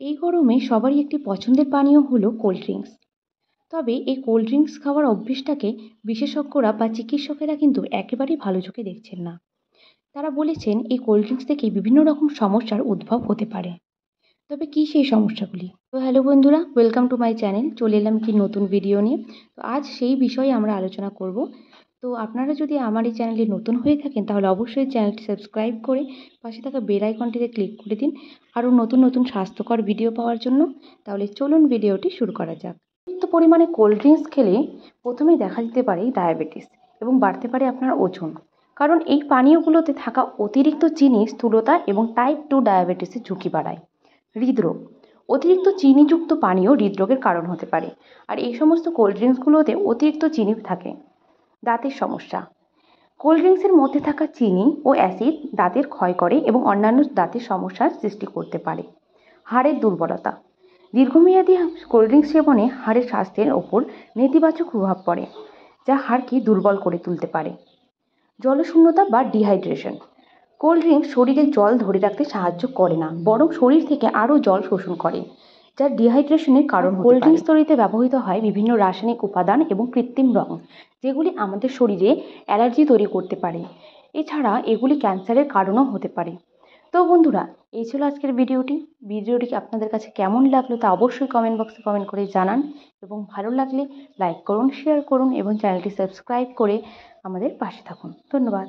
এই গরমে সবারই একটি পছন্দের পানীয় হলো কোল্ড ড্রিঙ্কস। তবে এই কোল্ড ড্রিঙ্কস খাওয়ার অভ্যেসটাকে বিশেষজ্ঞরা বা চিকিৎসকেরা কিন্তু একেবারেই ভালো চোখে দেখছেন না। তারা বলেছেন এই কোল্ড ড্রিঙ্কস থেকে বিভিন্ন রকম সমস্যার উদ্ভব হতে পারে। তবে কী সেই সমস্যাগুলি? তো হ্যালো বন্ধুরা, ওয়েলকাম টু মাই চ্যানেল। চলে এলাম একটি নতুন ভিডিও নিয়ে। তো আজ সেই বিষয়ে আমরা আলোচনা করব। তো আপনারা যদি আমার এই চ্যানেলে নতুন হয়ে থাকেন তাহলে অবশ্যই চ্যানেলটি সাবস্ক্রাইব করে পাশে থাকা বেল আইকনটিতে ক্লিক করে দিন আরও নতুন নতুন স্বাস্থ্যকর ভিডিও পাওয়ার জন্য। তাহলে চলুন ভিডিওটি শুরু করা যাক। অতিরিক্ত পরিমাণে কোল্ড ড্রিঙ্কস খেলে প্রথমেই দেখা দিতে পারে ডায়াবেটিস এবং বাড়তে পারে আপনার ওজন। কারণ এই পানীয়গুলোতে থাকা অতিরিক্ত চিনি স্থূলতা এবং টাইপ 2 ডায়াবেটিসের ঝুঁকি বাড়ায়। হৃদরোগ, অতিরিক্ত চিনিযুক্ত পানীয় হৃদরোগের কারণ হতে পারে। আর এই সমস্ত কোল্ড ড্রিঙ্কসগুলোতে অতিরিক্ত চিনি থাকে। দাঁতের সমস্যা, কোল্ড ড্রিঙ্কসের মধ্যে থাকা চিনি ও অ্যাসিড দাঁতের ক্ষয় করে এবং অন্যান্য দাঁতের সমস্যার সৃষ্টি করতে পারে। হাড়ের দুর্বলতা, দীর্ঘমেয়াদী কোল্ড ড্রিঙ্কস সেবনে হাড়ের স্বাস্থ্যের ওপর নেতিবাচক প্রভাব পড়ে, যা হাড়কে দুর্বল করে তুলতে পারে। জলশূন্যতা বা ডিহাইড্রেশন, কোল্ড ড্রিঙ্কস শরীরে জল ধরে রাখতে সাহায্য করে না, বরং শরীর থেকে আরও জল শোষণ করে, যা ডিহাইড্রেশনের কারণ হতে পারে। কোল্ড ড্রিঙ্কস তৈরিতে ব্যবহৃত হয় বিভিন্ন রাসায়নিক উপাদান এবং কৃত্রিম রং, যেগুলি আমাদের শরীরে অ্যালার্জি তৈরি করতে পারে। এছাড়া এগুলি ক্যান্সারের কারণও হতে পারে। তো বন্ধুরা, এই ছিল আজকের ভিডিওটি আপনাদের কাছে কেমন লাগলো তা অবশ্যই কমেন্ট বক্সে কমেন্ট করে জানান এবং ভালো লাগলে লাইক করুন, শেয়ার করুন এবং চ্যানেলটি সাবস্ক্রাইব করে আমাদের পাশে থাকুন। ধন্যবাদ।